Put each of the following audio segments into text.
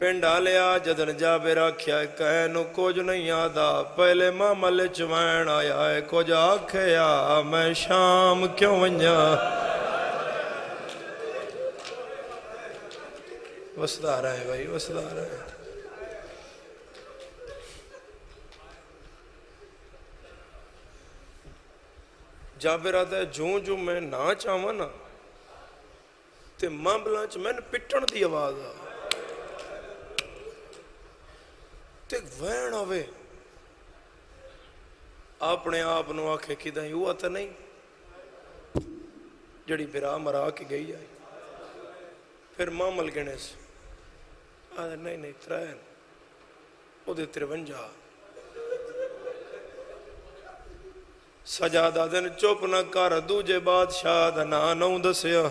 ਪਿੰਡ ਆਲਿਆ ਜਦਨ ਜਾਬਿਰ ਆਖਿਆ ਕਹਿ ਨੂੰ ਕੁਝ ਨਹੀਂ ਆਦਾ ਪਹਿਲੇ ਮਾਮਲ ਚ ਵੈਣ ਆਇਆ ਹੈ ਕੁਝ ਆਖਿਆ ਮੈਂ ਸ਼ਾਮ ਕਿਉਂ ਵੰਜਾਂ ਵਸਦਾ ਰਹੇ ਭਾਈ ਵਸਦਾ ਰਹੇ ਜਾਬਿਰ ਆਦਾ ਜੂੰ ਜੂੰ ਮੈਂ ਨਾ ਚਾਹਾਂ ਨਾ ਤੇ ਮਾਮਲਾਂ ਚ ਮੈਨੂੰ ਪਿੱਟਣ ਦੀ ਆਵਾਜ਼ ਆ ਤੇ ਵਹਿਣ ਆਵੇ ਆਪਣੇ ਆਪ ਨੂੰ ਆਖੇ ਕਿਦਾਂ ਉਹ ਤਾਂ ਨਹੀਂ ਜਿਹੜੀ ਬਿਰਾ ਮਰਾ ਕੇ ਗਈ ਆ ਫਿਰ ਮਾਮਲ ਗਿਣੇ ਸੀ ਆ ਨਹੀਂ ਨਹੀਂ ਤਰੈਨ ਉਹਦੇ 53 ਸਜਾ ਦਾ ਦਿਨ ਚੁੱਪ ਨਾ ਕਰ ਦੂਜੇ ਬਾਦਸ਼ਾਹ ਦਾ ਨਾਂ ਨਹੁੰ ਦੱਸਿਆ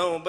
9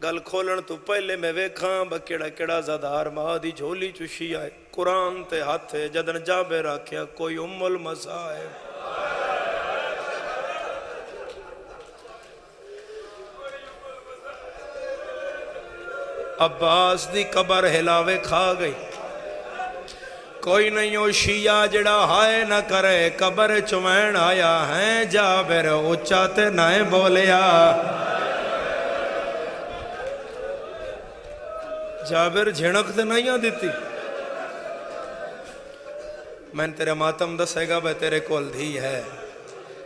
گل کھولن تو پہلے میں ویکھاں بکیڑا کیڑا زدار ماں دی جھولی چشی آئے قرآن تے ہاتھ جدن جابر آکھیا کوئی المصائب عباس دی قبر ہلاوے کھا گئی کوئی نہیں ہو شیعہ جڑا ہائے نہ کرے قبر چوین آیا ہیں جابر اچھا تے نائے بولیا جابر جھنک تے نہیں آ دیتی میں تیرے ماتم دسے گا بے تیرے کول دھی ہے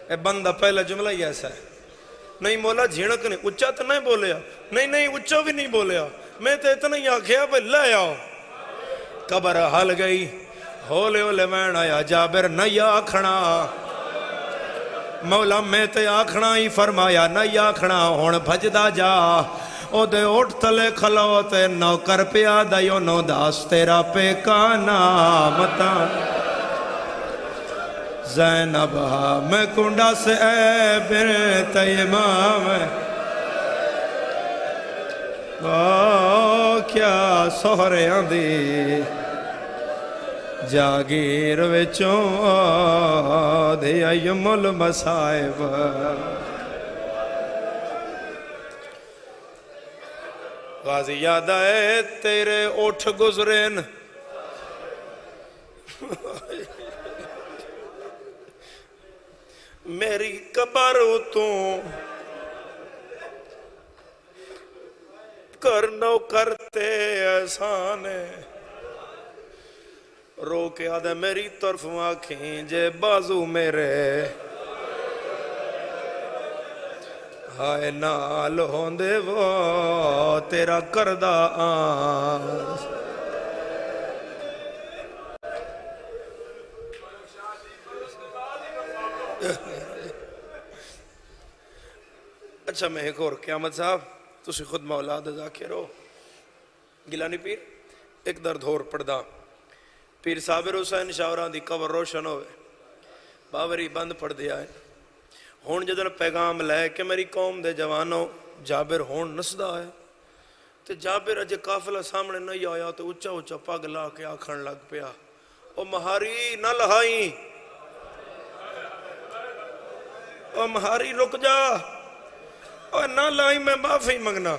اے بندہ پہلا جملہ ہی ایسا ہے نہیں مولا جھنک نہیں اچھا تے نہیں بولیا نہیں اچھا بھی نہیں بولیا میں تے اتنا ہی آکھیا بھئی لے آؤ قبر حل گئی ہولے ہولے وین آیا جابر نہیں آکھنا مولا میں تے آکھنا ہی فرمایا نہیں آکھنا ہون بھجدہ جا او دے اٹھ تلے کھلو تے نوکر پیا دیو نو داس تیرا پہ کانا متا زینب میں کنڈا سے اے بنت امام کیا سہریاں دی جاگیر وچوں دے ایم المصائب غازی یاد آئے تیرے اٹھ گزرین میری قبر تو کرنو کرتے احسانے رو کے آدھے میری طرف آنکھیں جے بازو میرے ہائے نال ہوندے وہ تیرا کردہ آس اچھا میں ایک اور قیامت صاحب تسی خود مولا دے ذاکر ہو گیلانی پیر ایک درد اور پڑھدا پیر صابر حسین شاوران دی قبر روشن ہوئے باوری بند پڑھ دیا ہے ہون جدن پیغام لے کہ میری قوم دے جوانوں جابر ہون نسدہ ہے تو جابر اجے قافلہ سامنے نہیں آیا تو اچھا اچھا پاگ لا کے آکھن لگ پیا او مہاری نہ لہائی او مہاری رک جا او نہ لائی میں معافی منگنا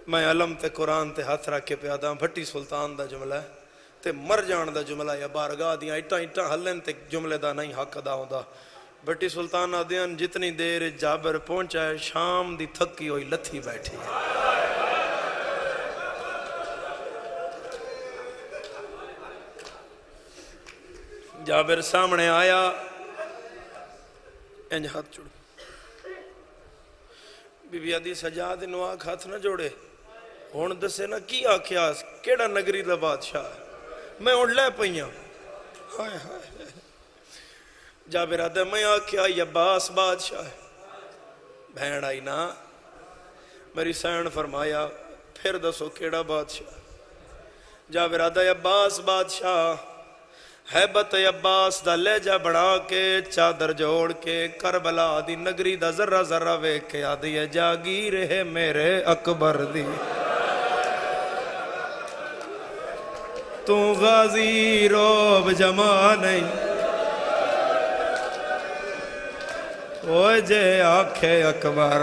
میں علم تے قرآن تے ہاتھ رکھ کے پیادا بھٹی سلطان دا جملہ ہے تے مر جان دا جملہ یا بارگاہ دیاں اٹھا ہلن تے جملے دا نہیں حق ادا ہوندا بھٹی سلطان آدیان جتنی دیر جابر پہنچا ہے شام دی تھکی ہوئی لتھی بیٹھی ہے جابر سامنے آیا انج ہاتھ چھوڑ بی بی آدھی سجاد انو آنکھ ہاتھ نہ جوڑے ہون دسے نا کی آکھیا کیڑا نگری دا بادشاہ ہے میں اڑ لے پئیاں ہائے ہائے جابر آدھے میں آکھیا یہ عباس بادشاہ ہے بہن آئی نا میری سین فرمایا پھر دسو کیڑا بادشاہ جابر آدھے عباس بادشاہ حیبت عباس دا لہجہ بڑھا کے چادر جوڑ کے کربلا دی نگری دا ذرہ ذرہ ویک کے آدھی ہے جاگیر ہے میرے اکبر دی تو غازی روب جمع نہیں اوہ جے آنکھے اکبر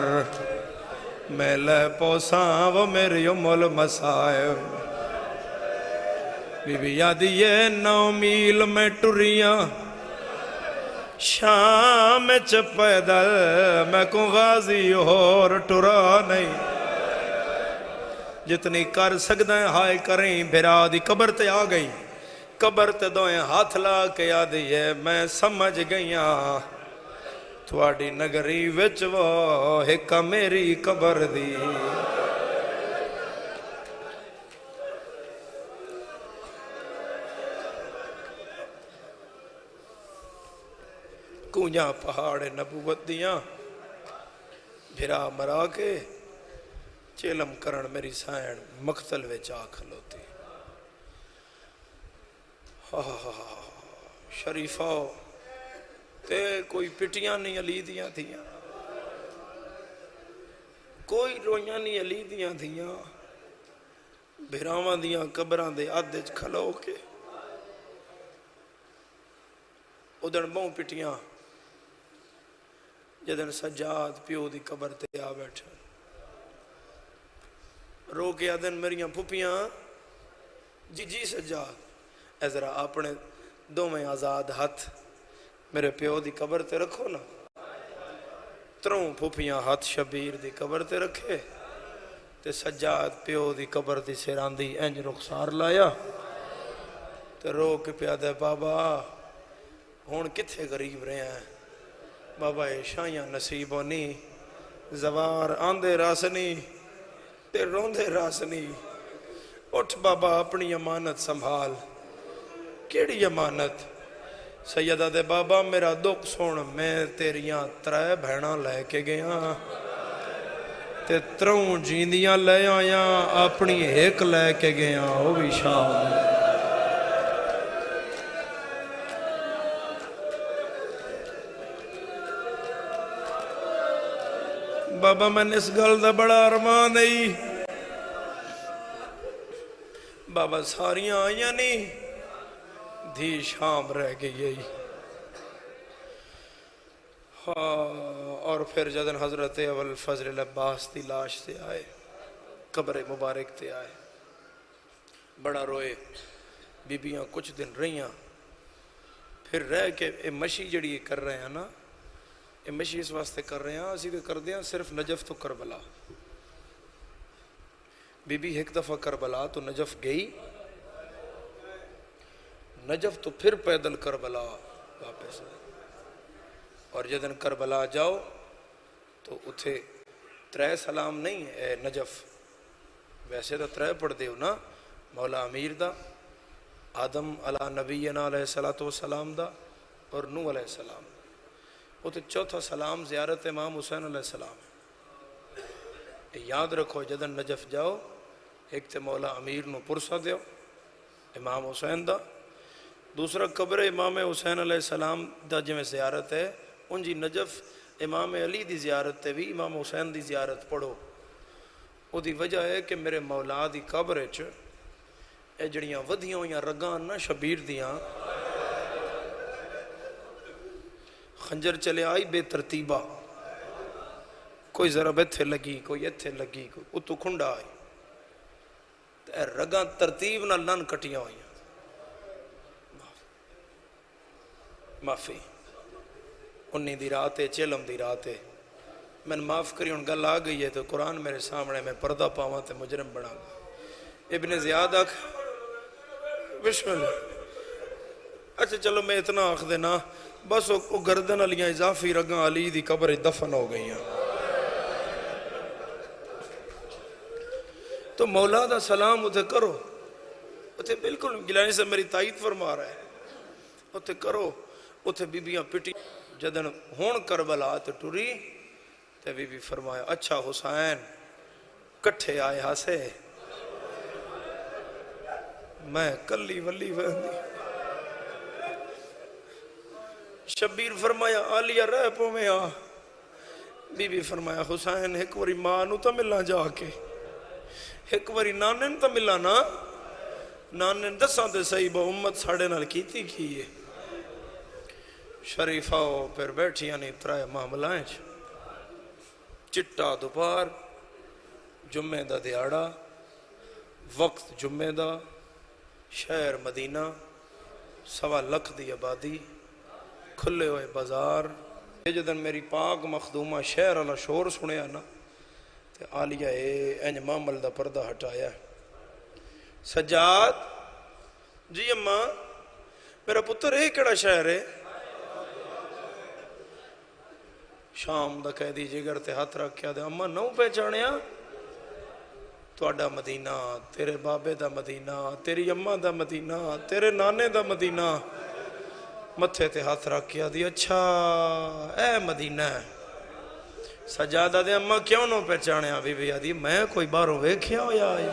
میں لے پوساں وہ میری المصائب بی بی یادی یہ 9 میل میں ٹریاں شام چ پیدل میں کو غازی اور ٹرا نہیں جتنی کر سکتے ہیں ہائے کریں بھرا دی قبر تے آ گئی قبر تے دوئیں ہاتھ لا کے یادی ہے میں سمجھ گئیاں تھوڑی نگری وچ وہ ہکا میری قبر دی کونیاں پہاڑ نبوت دیاں بھرا مرا کے چیلم کرن میری سائن مقتل وچ آ کھلوتی شریفہ تے کوئی پٹیاں نہیں علی دیاں تھیاں کوئی روئیاں نہیں علی دیاں دھیاں بھراواں دیاں قبراں دے آدھے کھلو کے ادھر بہوں پٹیاں جدن سجاد پیو دی قبر تے آ بیٹھا رو کے آدھن میریاں پھپیاں جی جی سجاد اے ذرا اپنے دو میں آزاد ہاتھ میرے پیو دی قبر تے رکھو نا تروں پھپیاں ہاتھ شبیر دی قبر تے رکھے تے سجاد پیو دی قبر دی سیران دی انج رخسار لایا تے رو کے پیا دے بابا ہون کتھے غریب رہے ہیں بابا شایاں نصیبوں نہیں زوار آندے راسنی تے روندے راسنی اٹھ بابا اپنی امانت سنبھال کیڑی امانت سیدہ دے بابا میرا دکھ سن میں تیریاں ترے بھیڑاں لے کے گیا تے تروں جیندیاں لے آیا اپنی ایک لے کے گیا وہ بھی شام بابا میں نے اس گل دا بڑا ارمان نہیں بابا ساریاں آئیاں نہیں دھی شام رہ گئی اور پھر جدن حضرت اول فضل العباس دی لاش سے آئے قبر مبارک تے آئے بڑا روئے بیبیاں کچھ دن رہیاں پھر رہ کے مشی جڑی کر رہے ہیں نا یہ مشی اس واسطے کر رہے ہیں اسی دے کر دیا صرف نجف تو کربلا بی بی ایک دفعہ کربلا تو نجف گئی نجف تو پھر پیدل کربلا واپس اور جدن کربلا جاؤ تو اتھے ترے سلام نہیں اے نجف ویسے تو ترے پڑھ دیو نا مولا امیر دا آدم علی نبینا علیہ السلام دا اور نوح علیہ السلام وہ تو چوتھا سلام زیارت امام حسین علیہ السلام یاد رکھو جدن نجف جاؤ ایک تے مولا امیر نو پرسہ دیو امام حسین دا دوسرا قبر امام حسین علیہ السلام دا جمع زیارت ہے ان جی نجف امام علی دی زیارت تے بھی امام حسین دی زیارت پڑھو وہ دی وجہ ہے کہ میرے مولا دی قبر اے جڑیاں ودیاں ہویاں رگان نا شبیر دیاں خنجر چلے آئی بے ترتیبہ کوئی ضرب ایتھے لگی کوئی ایتھے لگی کوئی اتو کھنڈا آئی رگاں ترتیب نہ لن کٹیاں ہوئی معافی انی دی رات ہے چیلم دی رات ہے میں معاف کری ان گل آ گئی ہے تو قرآن میرے سامنے میں پردہ پاواں تے مجرم بنا گا ابن زیاد آکھ بسم اللہ اچھا چلو میں اتنا آکھ دینا بس وہ گردن علیاں اضافی رگاں علی دی قبر دفن ہو گئی ہیں تو مولا دا سلام اتھے کرو اتھے بالکل گیلانی سے میری تائید فرما رہا ہے اتھے کرو اتھے بی بیاں پٹی جدن ہون کربلا تے ٹوری تے بی بی فرمایا اچھا حسین کٹھے آئے ہاسے میں کلی ولی وہندی شبیر فرمایا آلیہ رہ پو میں آ بی بی فرمایا حسین ایک وری ماں نو تا ملنا جا کے ایک وری نانن تا ملا نا نانن دسان تے صحیح با امت ساڑے نال کیتی کی ہے شریفہ ہو پھر بیٹھی یعنی ترائے معاملائیں چٹا دوپار جمعہ دا دیاڑا وقت جمعہ دا شہر مدینہ 1.25 لاکھ دی آبادی کھلے ہوئے بازار جدن میری پاک مخدومہ شہر والا شور سنیا نا تے آلیہ انج معامل دا پردہ ہٹایا سجاد جی اماں میرا پتر کیڑا شہر ہے شام دا قیدی جگر تے ہاتھ رکھیا دے اماں نو پہچانیا تواڈا مدینہ تیرے بابے دا مدینہ تیری اماں دا مدینہ تیرے نانے دا مدینہ متھے تے ہاتھ رکھیا دی اچھا اے مدینہ سجادہ دے اماں کیوں نو پہچانیا بی بی آدھی میں کوئی باروں ویکھیا ہو یا آئی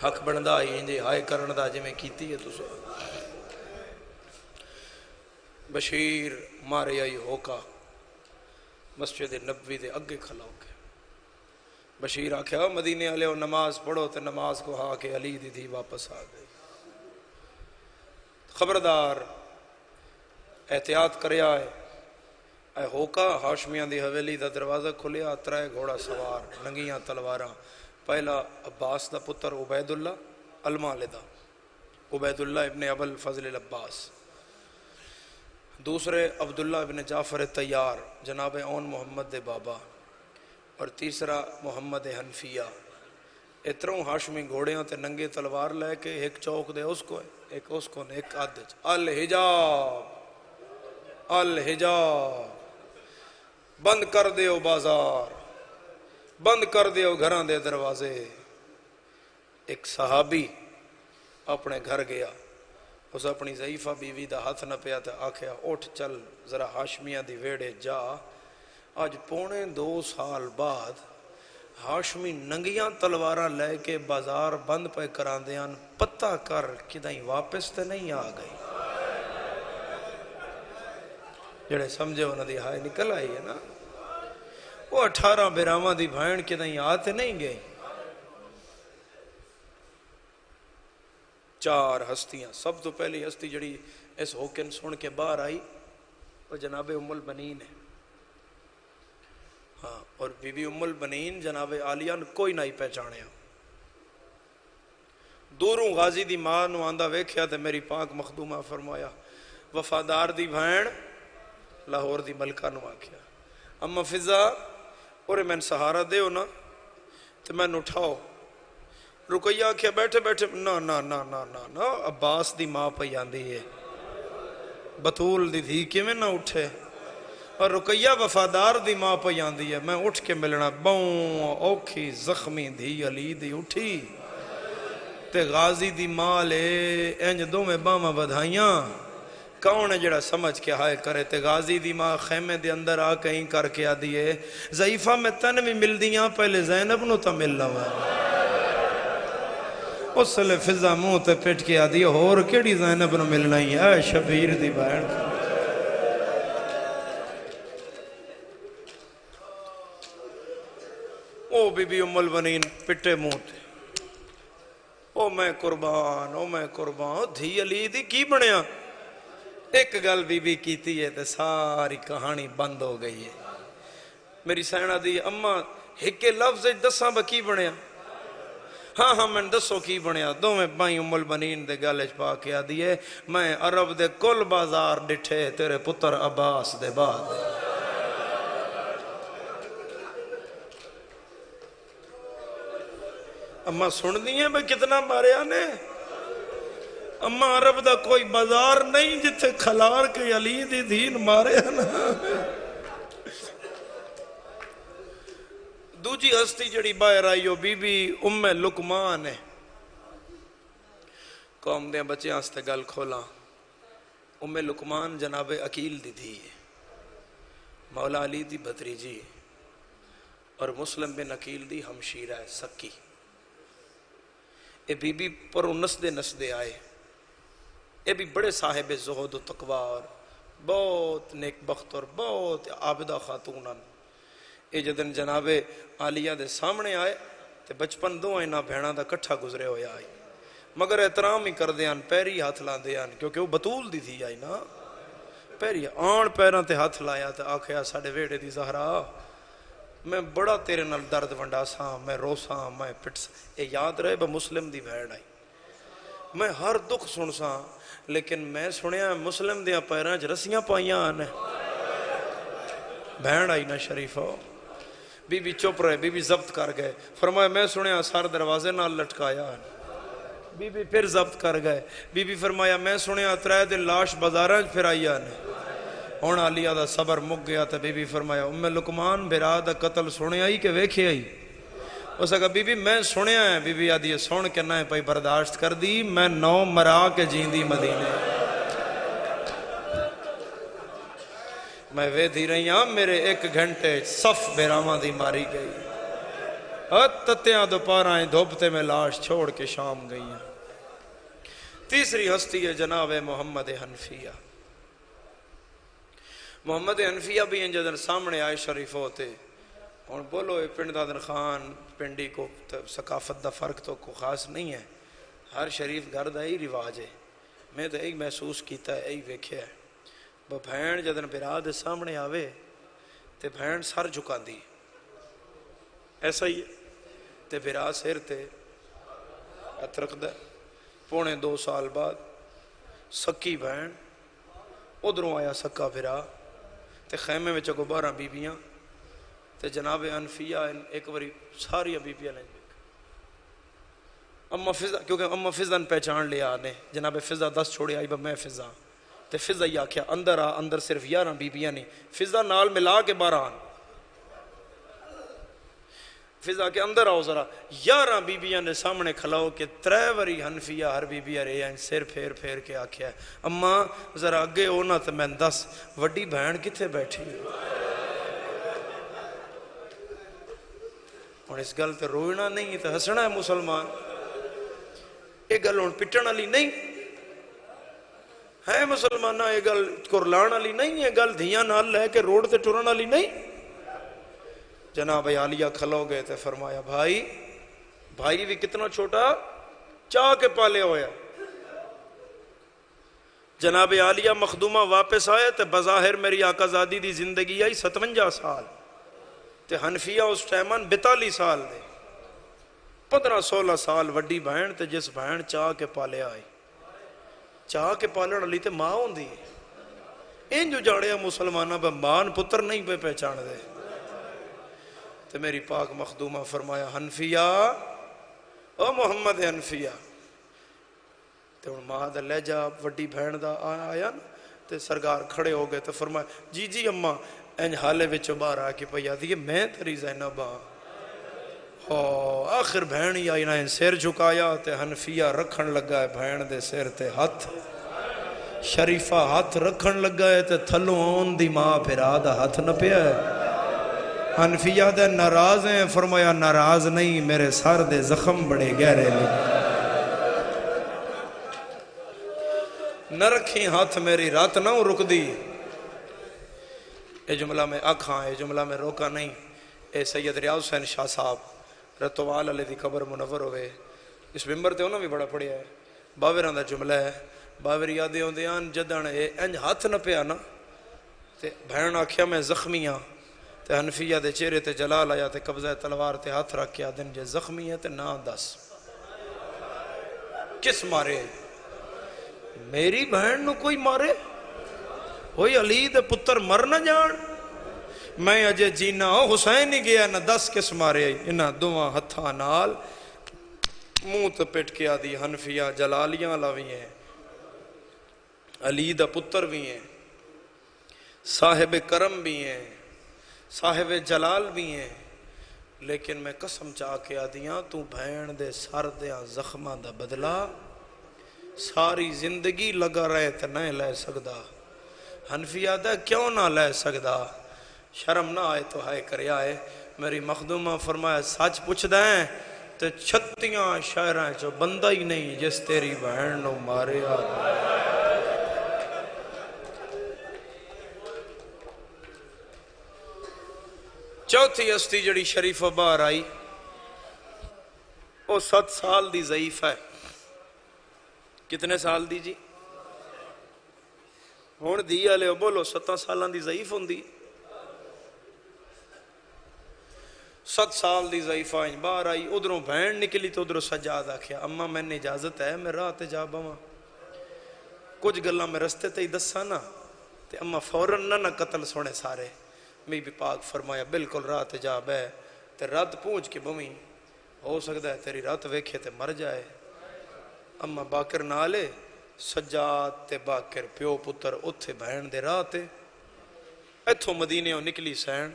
حق بندہ آئی انجے ہائے کرن دا جی میں کیتی ہے تو سو بشیر مارے آئی ہوکا مسجد نبوی دے اگے کھلا ہو کے بشیر آکھیا مدینے والے نماز پڑھو تے نماز کو ہا کے علی دی تھی واپس آ گئی. خبردار احتیاط کریا ہے. اے ہوکا ہاشمیاں دی حویلی دا دروازہ کھلیا. 3 گھوڑا سوار ننگیاں تلواراں. پہلا عباس دا پتر عبید اللہ المالدہ عبید اللہ ابن ابو الفضل العباس. دوسرے عبداللہ ابن جعفر تیار جناب اون محمد دے بابا. اور تیسرا محمد حنفیہ. اتروں ہاشمی گھوڑیاں تے ننگے تلوار لے کے ایک چوک دے اس کو ہے ایک اس کو نے ایک آدھ الحجاب الحجاب بند کر دیو بازار بند کر دیو گھراں دے دروازے. ایک صحابی اپنے گھر گیا. اس اپنی ضعیفہ بیوی دا ہاتھ نہ پیا تے آکھیا اٹھ چل ذرا ہاشمیاں دی ویڑے جا. آج 2.25 سال بعد ہاشمی ننگیاں تلواراں لے کے بازار بند پہ کران دیان. پتہ کر کدائیں واپس تے نہیں آ گئی. جڑے سمجھے انہاں دی ہائے نکل آئی ہے نا. وہ 18 بیراواں دی بھائن کدائیں آتے نہیں گئی. 4 ہستیاں. سب تو پہلی ہستی جڑی اس حکم سن کے باہر آئی وہ جناب ام البنین ہے. ہاں اور بی بی ام البنین جناب عالیہ کوئی نہ ہی پہچانیا. دوروں غازی دی ماں نو آندا ویکھیا تے میری پاک مخدومہ فرمایا وفادار دی بھین لاہور دی ملکہ نو آکھیا اما فضا اور میں سہارا دے ہو نا تے میں اٹھاؤ. رقیہ آکھیا بیٹھے بیٹھے نا نا نا نا نا نا عباس دی ماں پہ آندی ہے بطول دی تھی کہ میں نہ اٹھے. اور رقیہ وفادار دی ماں پہ آندی ہے. میں اٹھ کے ملنا بہوں اوکھی زخمی دھی علی دی اٹھی تے غازی دی ماں لے انج دو میں باما بدھائیاں. کون ہے جڑا سمجھ کے ہائے کرے. تے غازی دی ماں خیمے دے اندر آ کہیں کر کے آ دیئے ضعیفہ میں تن بھی مل دیاں پہلے زینب نو تا مل لوا. اس لے فضا منہ تے پٹ کے آ دیئے اور کیڑی زینب نو ملنا ہی ہے شبیر دی بہن. او بی بی ام البنین پٹے منہ تے او میں قربان دھی علی دی کی بنیا. ایک گل بی بی کیتی ہے تے ساری کہانی بند ہو گئی ہے. میری سینہ دی اماں ہکے لفظ دساں با کی بنیا. ہاں ہاں میں دسو کی بنیا. دو میں بائیں ام البنین دے گالج پا کے آ دیئے میں عرب دے کل بازار ڈٹھے تیرے پتر عباس دے بعد. اماں سن دیئے میں کتنا مارے آنے. اماں عرب دا کوئی بازار نہیں جتھے کھلار کے علی دی دین مارے آنا. دوجی ہستی جڑی باہر آئی ہو بی بی ام لقمان ہے. قوم دے بچے آستے گل کھولا. ام لقمان جناب عقیل دی تھی مولا علی دی بھتریجی اور مسلم بن عقیل دی ہمشیرہ ہے سکی. اے بی بی پر نسدے آئے. اے بھی بڑے صاحب زہد و تقوی اور بہت نیک بخت اور بہت عابدہ خاتونن. اے جدن جناب عالیہ دے سامنے آئے تے بچپن دو اینا بھیڑاں دا کٹھا گزرے ہویا آئی مگر احترام ہی کر دیان پیری ہاتھ لان دیان کیونکہ وہ بطول دی تھی آئی نا. پیری آن پیران تے ہاتھ لایا تے آکھیا ساڑھے ویڑے دی زہرا میں بڑا تیرے نال درد ونڈا ساں میں رو ساں میں پٹ ساں. اے یاد رہے با مسلم دی بھیڑ آئی. میں ہر دکھ سن ساں لیکن میں سنیا مسلم دیا پیران چ رسیاں پائیاں آنے. بھیڑ آئی نا شریفہ. بی بی چپ رہے. بی بی ضبط کر گئے. فرمایا میں سنیا سار دروازے نال لٹکایا ہے. بی بی پھر ضبط کر گئے. بی بی فرمایا میں سنیا 3 دن لاش بازاراں پھر آئی آنے. ہون عالیہ دا صبر مک گیا تا بی بی فرمایا ام لقمان برا دا قتل سنے آئی کہ ویکھے آئی. اس کہا بی بی میں سنیا ہے. بی بی آدھی سن کے نہ پائی برداشت کر دی میں 9 مرا کے جیندی مدینے. میں وے دی رہی ہاں میرے 1 گھنٹے صف بیراواں دی ماری گئی. تتیاں دوپہرائیں دھوپتے میں لاش چھوڑ کے شام گئی ہیں. تیسری ہستی ہے جناب محمد حنفیہ. محمد حنفیہ بھی ہیں جدن سامنے آئے شریف ہوتے اور بولو اے پنڈ دادن خان پنڈی کو ثقافت دا فرق تو کو خاص نہیں ہے، ہر شریف گھر دا ہی رواج ہے، میں تو یہی محسوس کیتا ہے، یہی ویکھیا ہے۔ بھین جدن برا دے سامنے آوے تے بھین سر جھکا دی، ایسا ہی ہے تے برا سر تے ہتھ رکھ دے۔ پونے 2 سال بعد سکی بھین ادھروں آیا سکا برا تے خیمے میں چکو 12 بیبیاں تے جناب حنفیہ ایک باری ساری بیبیاں لیں اما فضا، کیونکہ اما فضا نے پہچان لیا نے جناب فضا 10 چھوڑے آئی با میں فضا تے فضا ہی آکھیا اندر آ، اندر صرف 11 بیبیاں نہیں، فضا نال ملا کے 12 آن، فضا کے اندر آؤ ذرا، 11 بیبیاں نے سامنے کھلاؤ کہ 3 واری حنفیہ ہر بیبیاں رہے ہیں، سر پھیر پھیر کے آکھیا ہے اما ذرا اگے ہونا تو میں 10 وڈی بہن کتھے بیٹھی ہے؟ اور اس گل تے روئنا نہیں تے ہسنا ہے مسلمان، یہ گل ہن پٹن والی نہیں ہے مسلمانہ، یہ گل کرلان والی نہیں ہے، گل دھیاں نال لے کے روڈ تے ٹرن والی نہیں۔ جناب عالیہ کھلو گئے تے فرمایا بھائی بھی کتنا چھوٹا چاہ کے پالے ہویا۔ جناب عالیہ مخدومہ واپس آئے تے بظاہر میری آقا زادی دی زندگی آئی 57 سال تے حنفیہ اس ٹائمان 42 سال دے، 15-16 سال وڈی بہن تے جس بہن چاہ کے پالے آئی، چاہ کے پالن علی تے ماں ہوں دی ان جو جاڑے مسلمانہ پہ مان پتر نہیں پہ پہچان دے۔ تے میری پاک مخدومہ فرمایا حنفیہ او محمد حنفیہ تے ان ماں دا لے جا وڈی بہن دا آیا تے سرگار کھڑے ہو گئے تے فرمایا جی اماں این حالے وچ باہر آ کے پیا دیئے میں تیری زینب ہاں۔ آخر بہن ہی آئی نا سر جھکایا تے حنفیہ رکھن لگا ہے بہن دے سر تے ہاتھ، شریفہ ہاتھ رکھن لگا ہے تے تھلوں آن دی ماں پھرا دا ہاتھ نہ پیا ہے۔ حنفیہ دے ناراض ہیں، فرمایا ناراض نہیں، میرے سر دے زخم بڑے گہرے لیں، نہ رکھی ہاتھ میری رات نہ رک دی۔ اے جملہ میں آکھاں، اے جملہ میں روکا نہیں، اے سید ریاض حسین شاہ صاحب رتوال علیہ دی قبر منور ہوئے، اس ممبر تے انہوں بھی بڑا پڑھیا ہے، باویران دا جملہ ہے، باویر یادیں ہوں دیان جدان انج ہاتھ نہ پیا نا تے بہن آکھیا میں زخمیاں تے حنفیہ دے چہرے تے جلال آیا تے قبضہ تلوار تے ہاتھ رکھ کے آدن جے زخمی ہے تے نا دس کس مارے؟ میری بہن نو کوئی مارے؟ ہوئی علی دے پتر مر نہ جان، میں اجے جینا ہو حسین ہی گیا نہ 10 کس مارے؟ انہاں دوہاں ہتھاں نال منہ تے پٹ کے آدھی حنفیہ جلالیاں لاوی ہیں، علی دا پتر بھی ہیں، صاحب کرم بھی ہیں، صاحب جلال بھی ہیں، لیکن میں قسم چاہ کے آدیاں تو بھین دے سر دیاں زخماں دا بدلا ساری زندگی لگا رہے تے نہیں لے سکدا۔ حنفیہ دا کیوں نہ لے سکدا؟ شرم نہ آئے تو ہائے کرے آئے۔ میری مخدومہ فرمایا سچ پوچھ دیں تے 36 شہریں جو بندہ ہی نہیں جس تیری بہن نو مارے آدھا۔ چوتھی ہستی جڑی شریف باہر آئی وہ 7 سال دی ضعیف ہے۔ کتنے سال دی جی؟ ہون دی آلے بولو 7 سالان دی ضعیف ہوں دی، 7 سال دی ضعیف آئیں باہر آئی، ادھروں بہن نکلی تو ادھروں سجاد آکھیا اماں میں نے اجازت ہے میں راہ تے جا باواں، کچھ گلاں میں رستے تے ہی دسا نا تے اماں فوراں نہ قتل سونے سارے۔ میں بھی پاک فرمایا بالکل راہ تے جا بے تے رات پونچ کے بویں ہو سکتا ہے تیری رات ویکھے تے مر جائے۔ اما باکر نالے سجاد تے باکر پیو پتر اتھے بہن دے راہ تے ایتھوں مدینے ہو نکلی سین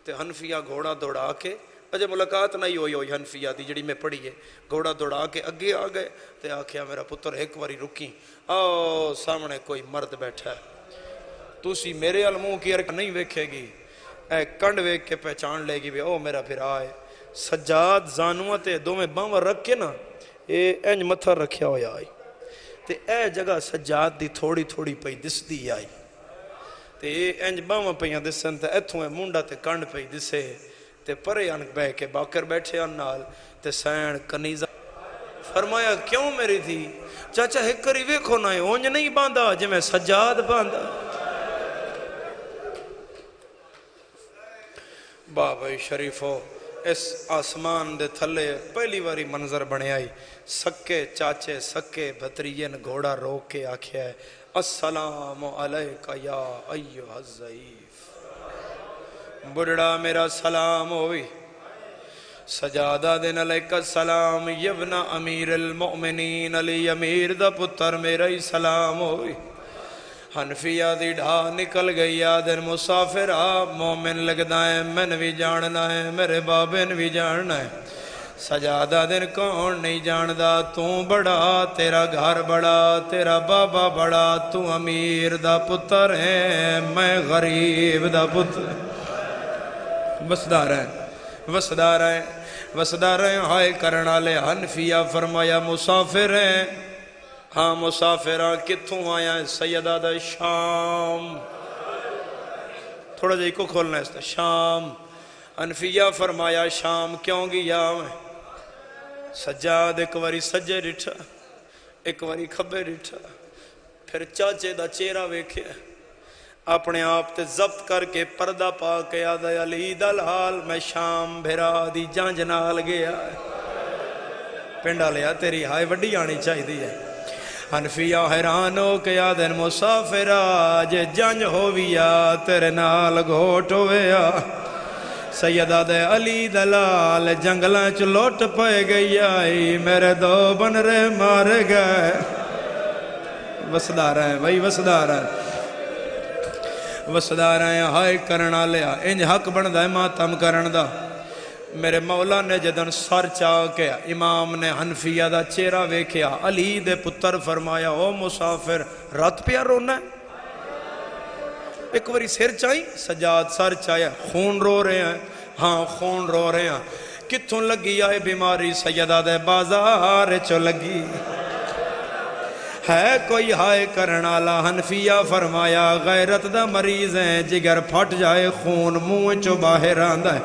تے حنفیہ گھوڑا دوڑا کے اجے ملاقات نہیں ہوئی حنفیہ دی جڑی میں پڑھی ہے، گھوڑا دوڑا کے اگے آ گئے تے آکھیا میرا پتر ایک واری رکی، آؤ سامنے کوئی مرد بیٹھا ہے، تُسی میرے علموں کی ارک نہیں ویکھے گی، اے کنڈ ویک کے پہچان لے گی بھی او میرا پھر آئے۔ سجاد زانوہ تے دو میں باں رکھ کے نا اے انج متھر رکھیا ہویا آئی تے اے جگہ سجاد دی تھوڑی تھوڑی پئی دس دی آئی تے انج باواں پیاں دسن تے ایتھوں اے منڈا تے کنڈ پئی دسے تے پرے ان بہ کے باکر بیٹھے ان نال تے سین کنیزہ فرمایا کیوں میری تھی چاچا ایک کری ویکھو نہ اونج نہیں باندھا جی میں سجاد باندھا بابا شریفو اس آسمان دے تھلے پہلی واری منظر بنے آئی سکے چاچے سکے بھتریین گھوڑا روک کے آکھیا ہے السلام علیکہ یا ایہا الضعیف بڑھڑا میرا سلام ہوئی سجادہ دن علیکہ السلام یبن امیر المؤمنین علی امیر دا پتر میرا ہی سلام ہوئی حنفیہ دی ڈھا نکل گئی آدن مسافر آپ مومن لگتا ہے میں بھی جاننا ہے میرے بابن بھی جاننا ہے سجادہ دن کون نہیں جاندا تو بڑا تیرا گھر بڑا تیرا بابا بڑا تو امیر دا پتر ہے میں غریب دا پتر وسدار ہیں ہائے کرنا لے حنفیہ فرمایا مسافر ہیں ہاں مسافرہ کتھوں آیا ہے سیدہ دا شام تھوڑا جائی کو کھولنا ہے شام حنفیہ فرمایا شام کیوں گیا میں سجاد ایک واری سجے ڈٹھا ایک واری کھبے ڈٹھا پھر چاچے دا چہرہ ویکھے اپنے آپ تے ضبط کر کے پردہ پا کے آدھا علی دلال میں شام بھیرا دی جانج نال گیا پنڈا لیا تیری ہائے وڈی آنی چاہی دی ہے حنفیہ حیران ہو کے آدھن مسافرہ جے جانج ہویا تیرے نال گھوٹ ہویا سیدہ دے علی دلال جنگلاں چ لوٹ پے گئی آئی میرے دو بنرے مار گئے وسدار ہیں بھائی وسدار ہیں وسدار ہیں ہائے کرنا لیا انج حق بن دائے ماتم کرن دا میرے مولا نے جدن سر چاہ کے امام نے حنفیہ دا چہرہ ویکھیا علی دے پتر فرمایا او مسافر رات پیا رونا ہے ایک واری سر چاہی سجاد سر چاہیا خون رو رہے ہیں ہاں خون رو رہے ہیں کتھوں لگی آئے بیماری سیدہ دے بازار چو لگی ہے کوئی ہائے کرنالا حنفیہ فرمایا غیرت دا مریض ہیں جگر پھٹ جائے خون منہ چو باہر آندہ ہے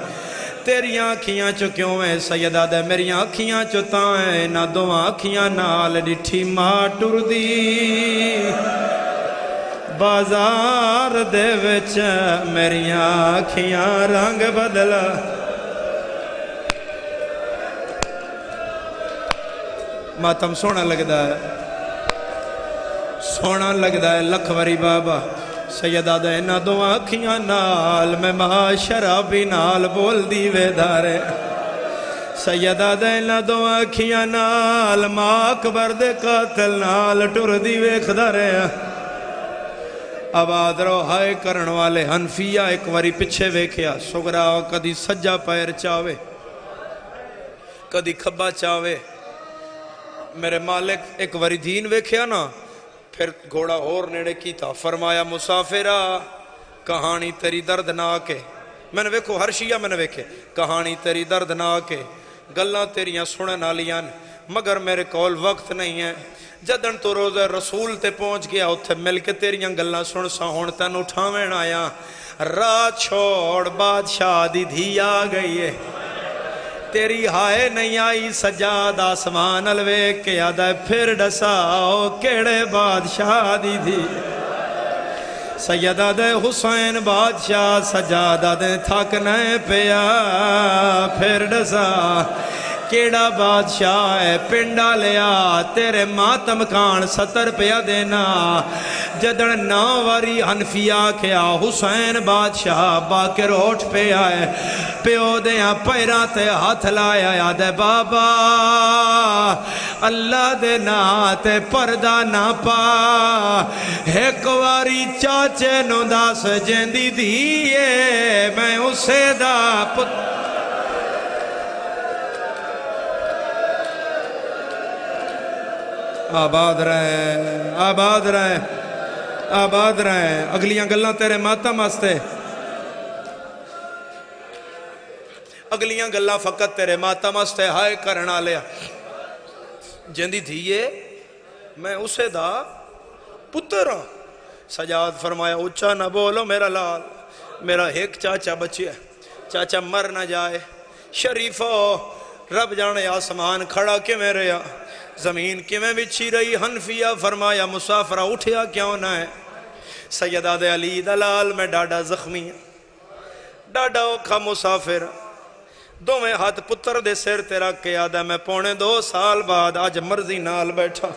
تیری آنکھیاں چو کیوں ہیں سیدہ دے میری آنکھیاں چو تائیں نہ دو آنکھیاں نال ڈٹھی ماں ٹر دی بازار دے وچ میری آنکھیاں رنگ بدلا ماتم سونا لگدا ہے سونا لگدا ہے لکھوری بابا سیدہ دے نہ دو آنکھیاں نال میں ماں شرابی نال بول دی وے دارے سیدہ دے نہ دو آنکھیاں نال ماں اکبر دے قاتل نال ٹر دی وے خدارے آباد رو ہائے کرن والے حنفیہ ایک واری پچھے ویکھیا سگرا کدی سجا پیر چاوے کدی کھبا چاوے میرے مالک ایک واری دین ویکھیا نا پھر گھوڑا اور نیڑے کی تھا فرمایا مسافرہ کہانی تیری دردناک ہے میں نے ویکھو ہر شیعہ میں نے ویکھے کہانی تیری دردناک ہے گلاں تیریاں سنن والیاں مگر میرے کول وقت نہیں ہے جدن تو روزہ رسول تے پہنچ گیا اتھے مل کے تیریاں گلاں سن سا ہون تین اٹھاویں آیا رات چھوڑ بادشاہ دی دھی آ گئی ہے تیری ہائے نہیں آئی سجاد آسمان الوے کے آدھا پھر ڈساؤ کیڑے بادشاہ دی دھی سیدہ دے حسین بادشاہ سجادہ دے تھکنے پیا پھر ڈسا کیڑا بادشاہ ہے پنڈا لیا تیرے ماتم کان 70 پیا دینا جدن 9 واری حنفیہ کیا حسین بادشاہ باکر اٹھ پہ آئے پیو دیاں پیران تے ہاتھ لایا یاد ہے بابا اللہ دے ناتے پردہ نہ پا ایک واری چاچے نو داس جیندی دیئے میں اسے دا آباد رہے آباد رہے آباد رہے اگلیاں گلاں تیرے ماتم واسطے اگلیاں گلاں فقط تیرے ماتم واسطے ہائے کرنا لیا جیندی دھیے میں اسے دا پتر ہاں سجاد فرمایا اچھا نہ بولو میرا لال، میرا ایک چاچا بچیا ہے، چاچا مر نہ جائے۔ شریفو رب جانے آسمان کھڑا کے میں رہا، زمین کی میں بچھی رہی۔ حنفیہ فرمایا مسافرہ اٹھیا کیوں نہ ہے؟ سیدہ دے علی دلال میں ڈاڈا زخمی ہے، ڈاڈا اوکھا مسافر، دو میں ہاتھ پتر دے سر تیرا کے آدھا میں 2.25 سال بعد آج مرضی نال بیٹھا،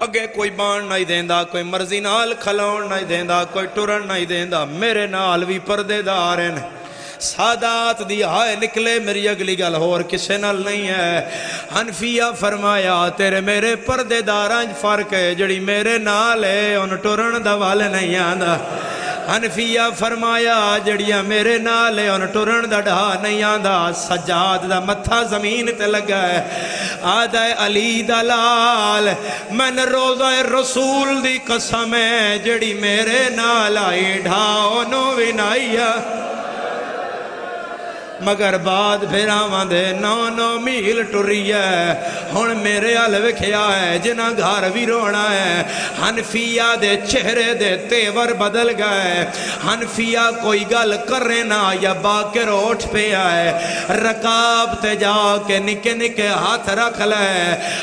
اگے کوئی بان نہیں دیندہ، کوئی مرضی نال کھلاؤن نہیں دیندہ، کوئی ٹرن نہیں دیندہ، میرے نال بھی پردے دار ہیں۔ سادات دی ہائے نکلے میری اگلی گل اور کسے نال نہیں ہے۔ حنفیہ فرمایا تیرے میرے پردے دارانج فرق ہے، جڑی میرے نال ہے ان ٹرن دا والے نہیں آندہ۔ حنفیہ فرمایا جڑیاں میرے نال ہے ان ٹرن دا ڈھا نہیں آندہ۔ سجاد دا متھا زمین تے لگا ہے، آدھا علی دلال میں نے روزہ رسول دی قسم ہے، جڑی میرے نال آئی ڈھا انہوں بھی نہیں ہے، مگر بعد پھر آوان دے 9 میل ٹری ہے، ہن میرے آل وکھیا ہے جنہ گھر بھی رونا ہے۔ حنفیہ دے چہرے دے تیور بدل گئے، حنفیہ کوئی گل کرے نہ یا باکر اٹھ پہ آئے، رکاب تے جا کے نکے نکے ہاتھ رکھ لے،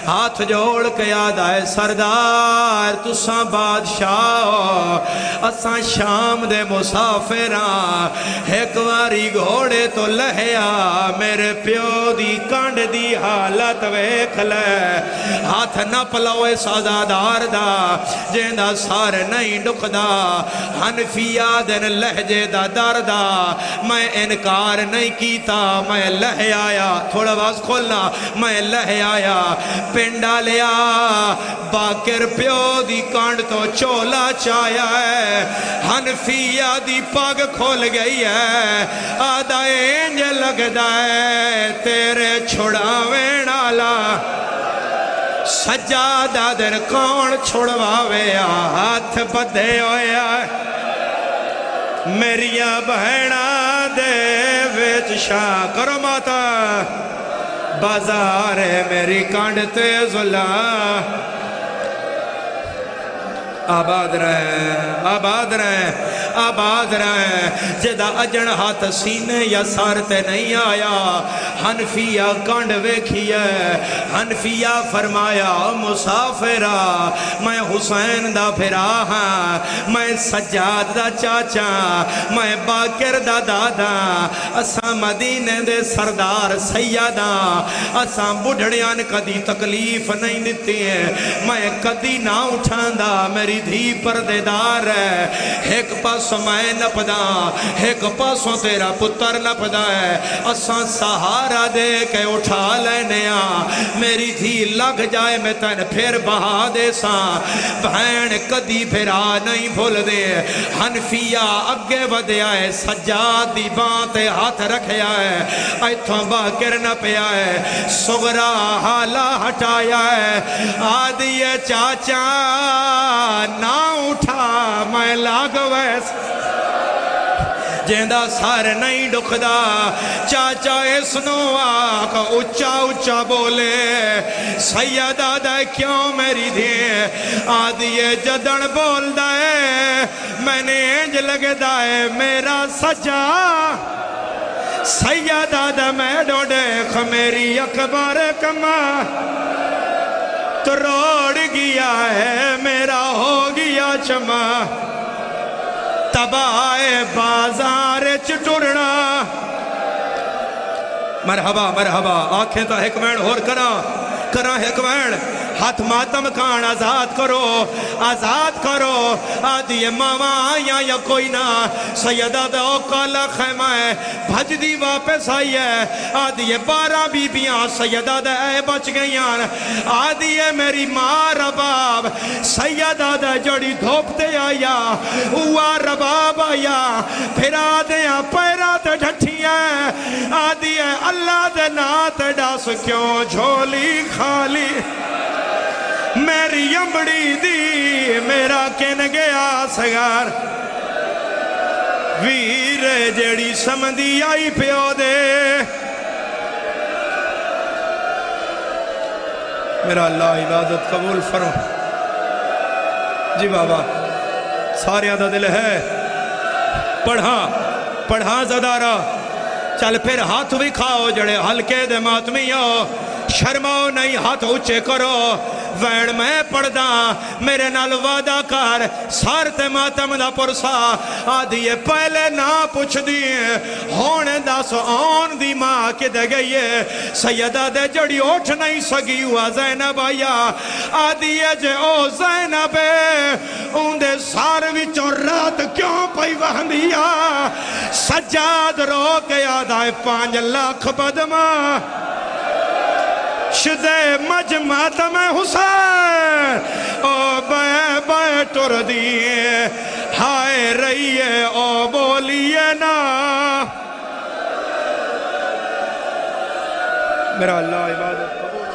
ہاتھ جوڑ کے یاد آئے سردار تساں بادشاہ اساں شام دے مسافران، ایک واری گھوڑے تو لہیا میرے پیو دی کانڈ دی حالت ویکھ لے، ہاتھ نہ پلوے سازادار دا جیندہ سار نہیں ڈکدا۔ حنفیہ دن لہجے دا دردہ میں انکار نہیں کیتا، میں لہ آیا، تھوڑا باز کھولنا، میں لہ آیا پنڈا لیا، باکر پیو دی کانڈ تو چولا چایا ہے، حنفیہ دی پاگ کھول گئی ہے، آدھا انج لگدا ہے تیرے چھڑاویں نالا، سجادہ در کون چھڑواوے ہاتھ بدھے ہویا، میریاں بہنہ دے وچ شاہ کرو ماتا، بازار ہے میری کانڈ تے ظلہ، آباد رہے آباد رہے آباد رہے، جدہ اجن ہاتھ سینے یا سارتے نہیں آیا، حنفیہ کانڈ ویکھی ہے، حنفیہ فرمایا مسافرہ میں حسین دا پھرا ہاں، میں سجاد دا چاچا، میں باکر دا دادا، اساں مدینے دے سردار سیداں، اساں بڑھڑیان کدی تکلیف نہیں دیتی ہے، میں کدی نہ اٹھاندہ، میری دھی پردے دار ہے، ایک پاسوں میں نپدا، ایک پاسوں تیرا پتر نپدا ہے، اساں سہارا دے کے اٹھا لینے میری دھی لگ جائے میں تن پھر بہا دے ساں، بہن کدی پھرا نہیں بھول دے۔ حنفیہ اگے ودیا ہے، سجاد دی بانتے ہاتھ رکھیا ہے، ایتھوں باکر نہ پیا ہے، سغرا حالا ہٹایا ہے، آدھی چاچا نہ اٹھا میں لاگ ویس جیندہ سار نہیں ڈکھدا، چاچا اس نو آکھ اچھا اچھا بولے، سیدہ دے کیوں میری دھیے، آدھی جدن بول دائے، میں نے انج لگ دائے میرا سجا، سیدہ دے میں ڈوڑے میری اکبر کما، تو روڑ گیا ہے میرا ہو گیا چما، تبائے بازار چٹورنا، مرحبا مرحبا، آنکھیں تو حکمین اور کرا حکمین، ہاتھ ماتم کان آزاد کرو، آدھی ماما آیا یا کوئی نہ، سیدہ دے اوکالا خیمہ ہے، بھج دی واپس آئی ہے، آدھی 12 بیبیاں سیدہ دے اے بچ گئیاں، آدھی میری ماں رباب، سیدہ دے جڑی دھوپتے آیا، ہوا رباب آیا، پھر آدھیاں پیرات ڈھٹھیاں، آدھی اللہ دے نات ڈاس کیوں جھولی خالی، میری امبڑی دی میرا کن گیا سگار، ویر جڑی سمندی آئی پیو دے، میرا اللہ عبادت قبول فرما، جی بابا سارے دا دل ہے پڑھا زدارا چل پھر ہاتھ بھی کھاؤ جڑے ہلکے دے ماتمی ہو شرماؤ نہیں ہاتھ اچھے کرو وین میں پڑھدا میرے نال وعدہ کر سارتے ماتم دا پرسا آدھیے پہلے نہ پوچھ دیئے ہونے دس آن دی ماں کے دے گئیے سیدہ دے جڑی اٹھ نہیں سگی ہوا زینب آیا آدھیے جے او زینب ان دے سار وچوں رات کیوں پئی وہندیا سجاد رو کے آدھائے 5 لاکھ بدما شدے مجمعات میں حسین او بے ٹر دیئے ہائے رہیے او بولیے نا میرا اللہ عبادت